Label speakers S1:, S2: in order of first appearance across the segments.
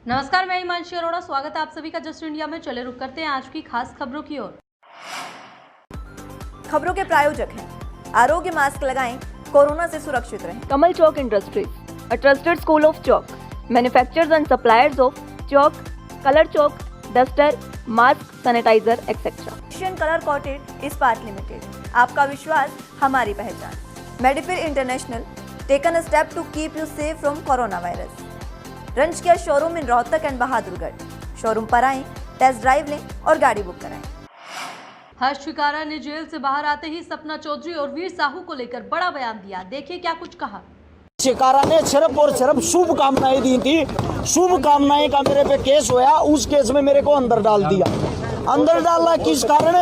S1: नमस्कार, मैं हिमांशी अरोड़ा। स्वागत है आप सभी का जस्ट इंडिया में। चले रुक करते हैं आज की खास खबरों की ओर।
S2: खबरों के प्रायोजक हैं आरोग्य मास्क लगाएं, कोरोना से सुरक्षित रहें।
S3: कमल Chowk industries, a trusted school of chalk, manufacturers and suppliers of chalk, color chalk, duster, mask, sanitizer, etc.
S2: Asian colour coated Ispat limited, आपका विश्वास हमारी पहचान। मेडिफिर international, taken a step to keep you safe from corona virus. रंच किया showroom in Rohtak and Bahadurgarh. Showroom पर आएं, test drive लें और गाड़ी बुक कराएं।
S1: हर्ष शिकारा ने जेल से बाहर आते ही सपना चौधरी और वीर साहू को लेकर बड़ा बयान दिया। देखिए क्या कुछ कहा।
S4: शिकारा ने सिर्फ और सिर्फ शुभकामनाएं दी थी। शुभकामनाएं का मेरे पे केस होया, उस केस में मेरे को अंदर डाल दिया। अंदर डालना किस कारण?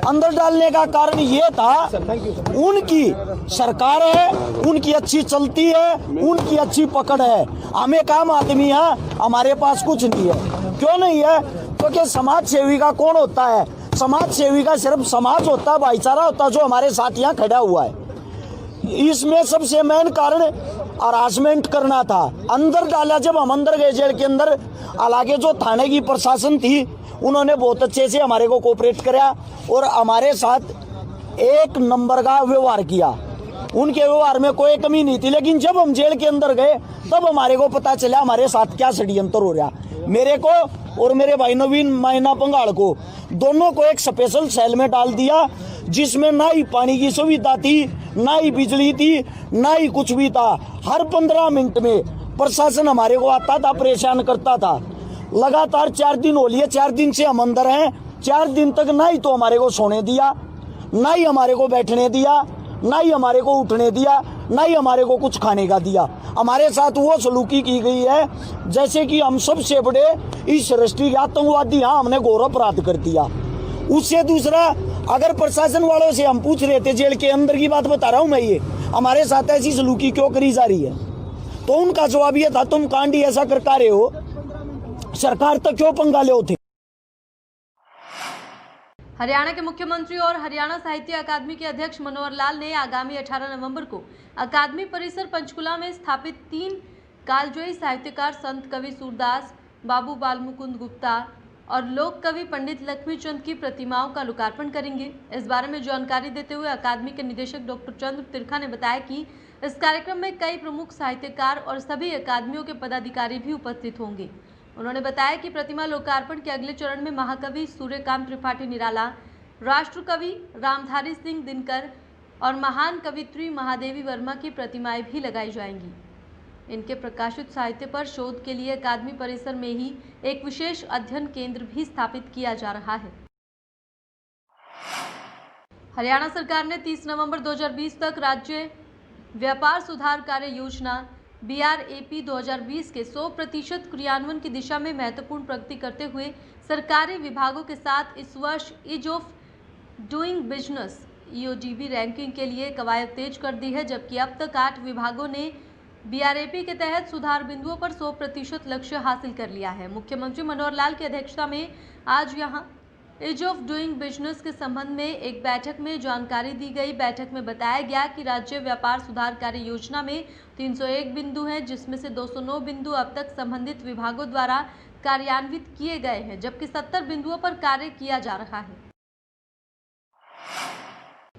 S4: अंदर डालने का कारण ये था, उनकी सरकार है, उनकी अच्छी चलती है, उनकी अच्छी पकड़ है। हम एक आम आदमी है, हमारे पास कुछ नहीं है। क्यों नहीं है? क्योंकि समाज सेवी का कौन होता है? समाज सेवी का सिर्फ समाज होता है, भाईचारा होता है, जो हमारे साथ यहाँ खड़ा हुआ है। इसमें सबसे मेन कारण हरासमेंट करना था। अंदर डाला, जब हम अंदर गए जेल के अंदर, हालांकि जो थाने की प्रशासन थी उन्होंने बहुत अच्छे से हमारे को कोऑपरेट किया और हमारे साथ एक नंबर का व्यवहार किया। उनके व्यवहार में कोई कमी नहीं थी। लेकिन जब हम जेल के अंदर गए तब हमारे को पता चला हमारे साथ क्या षड्यंत्र हो रहा। मेरे को और मेरे भाई नवीन मायना पंगाड़ को, दोनों को एक स्पेशल सेल में डाल दिया, जिसमें ना ही पानी की सुविधा थी, ना ही बिजली थी, ना ही कुछ भी था। हर 15 मिनट में प्रशासन हमारे को आता था, परेशान करता था। लगातार 4 दिन हो लिए, 4 दिन से हम अंदर हैं। 4 दिन तक ना ही तो हमारे को सोने दिया, ना ही हमारे को बैठने दिया, ना ही हमारे को उठने दिया, ना ही हमारे को कुछ खाने का दिया। हमारे साथ वो सलूकी की गई है जैसे कि हम सबसे बड़े इस राष्ट्रीय आतंकवादी, हाँ, हमने घोर अपराध कर दिया। उससे दूसरा, अगर प्रशासन वालों से हम पूछ रहे थे, जेल के अंदर की बात बता रहा हूँ मैं, ये हमारे साथ ऐसी सलूकी क्यों करी जा रही है, तो उनका जवाब ये था, तुम कांडी ऐसा करता रहे हो, सरकार तक क्यों पंगा ले थे।
S1: हरियाणा के मुख्यमंत्री और हरियाणा साहित्य अकादमी के अध्यक्ष मनोहर लाल ने आगामी 18 नवंबर को अकादमी परिसर पंचकुला में स्थापित 3 कालजयी साहित्यकार संत कवि सूरदास, बाबू बाल मुकुंद गुप्ता और लोक कवि पंडित लक्ष्मीचंद की प्रतिमाओं का लोकार्पण करेंगे। इस बारे में जानकारी देते हुए अकादमी के निदेशक डॉक्टर चंद्र तिरखा ने बताया कि इस कार्यक्रम में कई प्रमुख साहित्यकार और सभी अकादमियों के पदाधिकारी भी उपस्थित होंगे। उन्होंने बताया कि प्रतिमा लोकार्पण के अगले चरण में महाकवि सूर्यकांत त्रिपाठी निराला, राष्ट्र कवि रामधारी सिंह दिनकर और महान कवित्री महादेवी वर्मा की प्रतिमाएं भी लगाई जाएंगी। इनके प्रकाशित साहित्य पर शोध के लिए अकादमी परिसर में ही एक विशेष अध्ययन केंद्र भी स्थापित किया जा रहा है। हरियाणा सरकार ने 30 नवंबर 2020 तक राज्य व्यापार सुधार कार्य योजना BRAP 2020 के 100% क्रियान्वयन की दिशा में महत्वपूर्ण प्रगति करते हुए सरकारी विभागों के साथ इस वर्ष ease of doing business EODB ranking के लिए कवायद तेज कर दी है, जबकि अब तक 8 विभागों ने BRAP के तहत सुधार बिंदुओं पर 100% लक्ष्य हासिल कर लिया है। मुख्यमंत्री मनोहर लाल की अध्यक्षता में आज यहां ईज ऑफ डूइंग बिजनेस के संबंध में एक बैठक में जानकारी दी गई। बैठक में बताया गया कि राज्य व्यापार सुधार कार्य योजना में 301 बिंदु हैं, जिसमें से 209 बिंदु अब तक संबंधित विभागों द्वारा कार्यान्वित किए गए हैं, जबकि 70 बिंदुओं पर कार्य किया जा रहा है।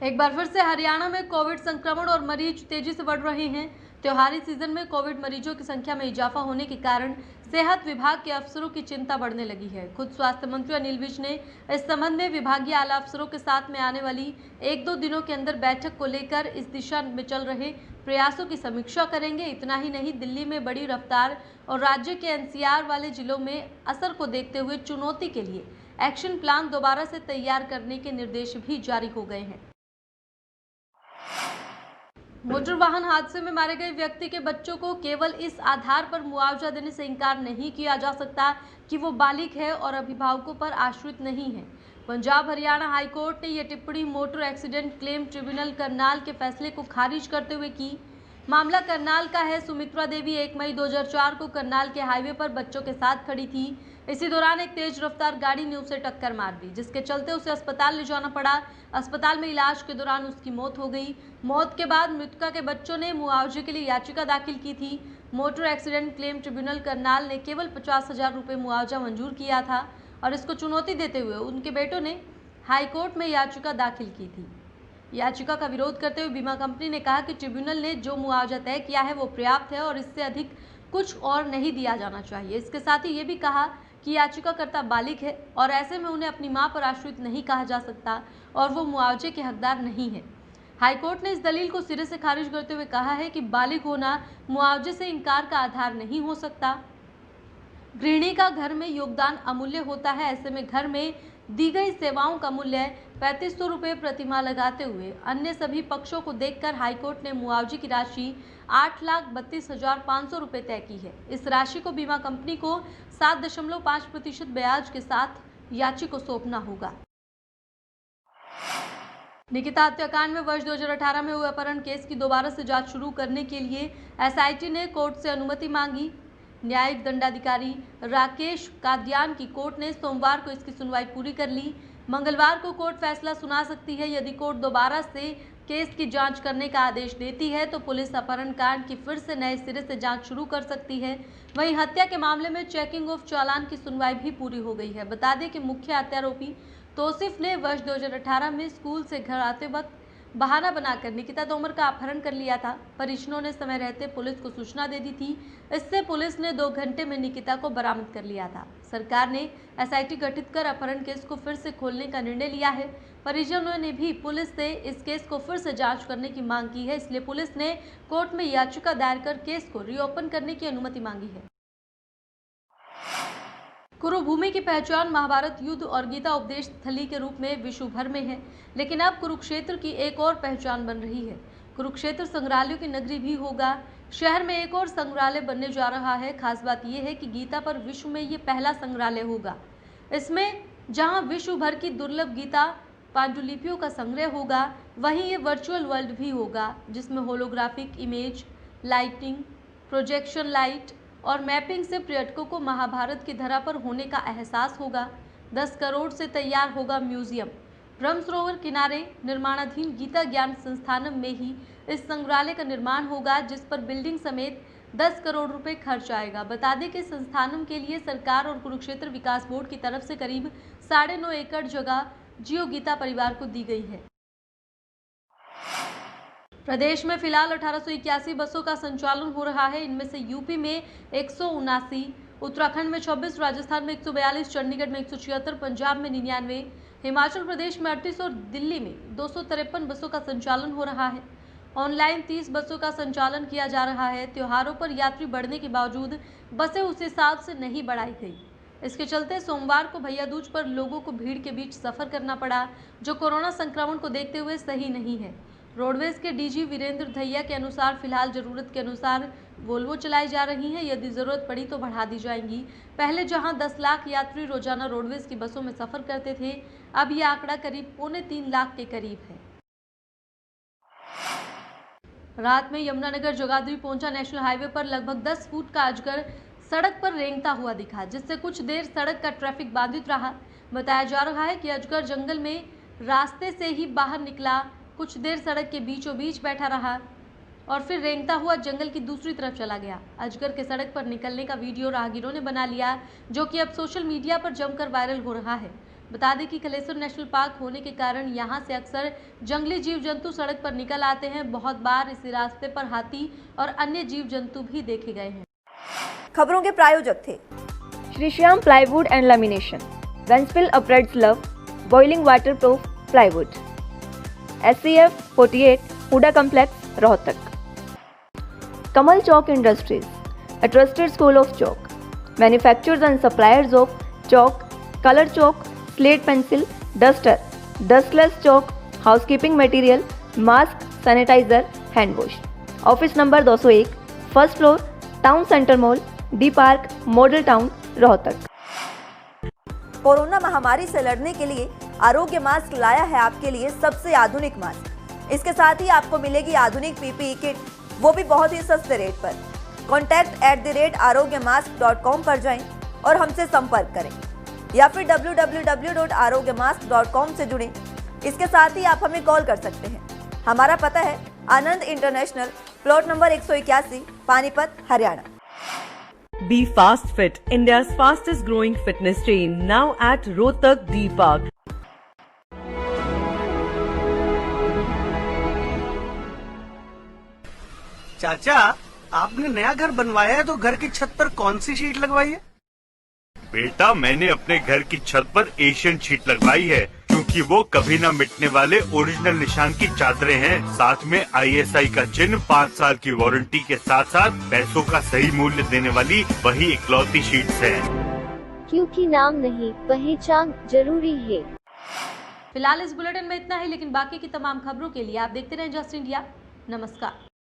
S1: एक बार फिर से हरियाणा में कोविड संक्रमण और मरीज तेजी से बढ़ रहे हैं। त्योहारी सीजन में कोविड मरीजों की संख्या में इजाफा होने के कारण सेहत विभाग के अफसरों की चिंता बढ़ने लगी है। खुद स्वास्थ्य मंत्री अनिल विज ने इस संबंध में विभागीय आला अफसरों के साथ में आने वाली 1-2 दिनों के अंदर बैठक को लेकर इस दिशा में चल रहे प्रयासों की समीक्षा करेंगे। इतना ही नहीं, दिल्ली में बड़ी रफ्तार और राज्य के NCR वाले जिलों में असर को देखते हुए चुनौती के लिए एक्शन प्लान दोबारा से तैयार करने के निर्देश भी जारी हो गए हैं। मोटर वाहन हादसे में मारे गए व्यक्ति के बच्चों को केवल इस आधार पर मुआवजा देने से इनकार नहीं किया जा सकता कि वो बालिग है और अभिभावकों पर आश्रित नहीं है। पंजाब हरियाणा हाईकोर्ट ने यह टिप्पणी motor accident claim tribunal Karnal के फैसले को खारिज करते हुए की। मामला करनाल का है। सुमित्रा देवी 1 मई 2004 को करनाल के हाईवे पर बच्चों के साथ खड़ी थी। इसी दौरान एक तेज रफ्तार गाड़ी ने उसे टक्कर मार दी, जिसके चलते उसे अस्पताल ले जाना पड़ा। अस्पताल में इलाज के दौरान उसकी मौत हो गई। मौत के बाद मृतका के बच्चों ने मुआवजे के लिए याचिका दाखिल की थी। Motor accident claim tribunal Karnal ने केवल 50,000 रुपये मुआवजा मंजूर किया था और इसको चुनौती देते हुए उनके बेटों ने हाईकोर्ट में याचिका दाखिल की थी। याचिका का विरोध करते हुए बीमा कंपनी ने कहा कि ट्रिब्यूनल ने जो मुआवजा तय किया है वो पर्याप्त है और इससे अधिक कुछ और नहीं दिया जाना चाहिए। इसके साथ ही ये भी कहा कि याचिकाकर्ता बालिग है और ऐसे में उन्हें अपनी मां पर आश्रित नहीं कहा जा सकता और वो मुआवजे के हकदार नहीं है। हाईकोर्ट ने इस दलील को सिरे से खारिज करते हुए कहा है कि बालिग होना मुआवजे से इनकार का आधार नहीं हो सकता। गृहिणी का घर में योगदान अमूल्य होता है, ऐसे में घर में दी गई सेवाओं का मूल्य 3500 रुपये प्रतिमाह लगाते हुए अन्य सभी पक्षों को देखकर हाईकोर्ट ने मुआवजे की राशि 8,32,500 रुपये तय की है। इस राशि को बीमा कंपनी को 7.5% ब्याज के साथ याची को सौंपना होगा। निकिता हत्याकांड में वर्ष 2018 में हुए अपहरण केस की दोबारा से जांच शुरू करने के लिए एसआईटी ने कोर्ट से अनुमति मांगी। न्यायिक दंडाधिकारी राकेश कादियान की कोर्ट ने सोमवार को इसकी सुनवाई पूरी कर ली। मंगलवार को कोर्ट फैसला सुना सकती है। यदि कोर्ट दोबारा से केस की जांच करने का आदेश देती है तो पुलिस अपहरण कांड की फिर से नए सिरे से जांच शुरू कर सकती है। वहीं हत्या के मामले में चेकिंग ऑफ चालान की सुनवाई भी पूरी हो गई है। बता दें कि मुख्य हत्यारोपी तौसीफ ने वर्ष 2018 में स्कूल से घर आते वक्त बहाना बनाकर निकिता तोमर का अपहरण कर लिया था। परिजनों ने समय रहते पुलिस को सूचना दे दी थी। इससे पुलिस ने 2 घंटे में निकिता को बरामद कर लिया था। सरकार ने एसआईटी गठित कर अपहरण केस को फिर से खोलने का निर्णय लिया है। परिजनों ने भी पुलिस से इस केस को फिर से जांच करने की मांग की है, इसलिए पुलिस ने कोर्ट में याचिका दायर कर केस को रीओपन करने की अनुमति मांगी है। कुरुभूमि की पहचान महाभारत युद्ध और गीता उपदेश स्थली के रूप में विश्व भर में है, लेकिन अब कुरुक्षेत्र की एक और पहचान बन रही है। कुरुक्षेत्र संग्रहालयों की नगरी भी होगा। शहर में एक और संग्रहालय बनने जा रहा है। खास बात यह है कि गीता पर विश्व में ये पहला संग्रहालय होगा। इसमें जहां विश्व भर की दुर्लभ गीता पांडुलिपियों का संग्रह होगा, वहीं ये वर्चुअल वर्ल्ड भी होगा, जिसमें holographic image, lighting, projection light और मैपिंग से पर्यटकों को महाभारत की धरा पर होने का एहसास होगा। 10 करोड़ से तैयार होगा म्यूजियम। ब्रह्म सरोवर किनारे निर्माणाधीन गीता ज्ञान संस्थानम में ही इस संग्रहालय का निर्माण होगा, जिस पर बिल्डिंग समेत 10 करोड़ रुपए खर्च आएगा। बता दें कि संस्थानम के लिए सरकार और कुरुक्षेत्र विकास बोर्ड की तरफ से करीब 9.5 एकड़ जगह जियो गीता परिवार को दी गई है। प्रदेश में फिलहाल 1881 बसों का संचालन हो रहा है। इनमें से यूपी में 179, उत्तराखंड में 26, राजस्थान में 142, चंडीगढ़ में 176, पंजाब में 99, हिमाचल प्रदेश में 38 और दिल्ली में 253 बसों का संचालन हो रहा है। ऑनलाइन 30 बसों का संचालन किया जा रहा है। त्योहारों पर यात्री बढ़ने के बावजूद बसें उस हिसाब से नहीं बढ़ाई गई। इसके चलते सोमवार को भैया दूज पर लोगों को भीड़ के बीच सफर करना पड़ा, जो कोरोना संक्रमण को देखते हुए सही नहीं है। रोडवेज के डीजी वीरेंद्र धैया के अनुसार फिलहाल जरूरत के अनुसार वोल्वो चलाई जा रही हैं। यदि जरूरत पड़ी तो बढ़ा दी जाएंगी। पहले जहां 10 लाख यात्री रोजाना रोडवेज की बसों में सफर करते थे, अब यह आंकड़ा करीब 2.25 लाख के करीब है। रात में यमुनानगर जगाधरी पहुंचा नेशनल हाईवे पर लगभग 10 फुट का अजगर सड़क पर रेंगता हुआ दिखा, जिससे कुछ देर सड़क का ट्रैफिक बाधित रहा। बताया जा रहा है कि अजगर जंगल में रास्ते से ही बाहर निकला, कुछ देर सड़क के बीचों बीच बैठा रहा और फिर रेंगता हुआ जंगल की दूसरी तरफ चला गया। अजगर के सड़क पर निकलने का वीडियो राहगीरों ने बना लिया, जो कि अब सोशल मीडिया पर जमकर वायरल हो रहा है। बता दें कि कलेसर नेशनल पार्क होने के कारण यहां से अक्सर जंगली जीव जंतु सड़क पर निकल आते हैं। बहुत बार इसी रास्ते पर हाथी और अन्य जीव जंतु भी देखे गए हैं।
S2: खबरों के प्रायोजक थे
S3: Shri Shyam plywood and lamination, वेंसफिल अपराइट्स लव, boiling water proof plywood, SCF 48 HUDA complex Rohtak, Kamal Chowk industries, a trusted school of chalk, manufacturers and suppliers of chalk, color chalk, slate pencil, duster, dustless chalk, housekeeping material, mask, sanitizer, hand wash. Office number 201, first floor, town centre mall, D park, model town, Rohtak.
S2: Corona महामारी से लड़ने के लिए आरोग्य mask लाया है आपके लिए सबसे आधुनिक मास्क। इसके साथ ही आपको मिलेगी आधुनिक PPE किट, वो भी बहुत ही सस्ते रेट पर। contact@arogyamask.com पर जाएं और हमसे संपर्क करें या फिर www.arogyamask.com से जुड़ें। इसके साथ ही आप हमें कॉल कर सकते हैं। हमारा पता है Anand international, plot number 181, Panipat, Haryana.
S5: Be Fast Fit, India's fastest growing fitness chain, now at Rohtak D Park.
S6: चाचा, आपने नया घर बनवाया है तो घर की छत पर कौन सी शीट लगवाई है?
S7: बेटा, मैंने अपने घर की छत पर एशियन शीट लगवाई है क्योंकि वो कभी न मिटने वाले ओरिजिनल निशान की चादरें हैं। साथ में ISI का चिन्ह, 5 साल की वारंटी के साथ साथ पैसों का सही मूल्य देने वाली वही इकलौती शीट्स है।
S8: क्योंकि नाम नहीं, पहचान जरूरी है।
S1: फिलहाल इस बुलेटिन में इतना ही, लेकिन बाकी की तमाम खबरों के लिए आप देखते रहें जस्ट इंडिया। नमस्कार।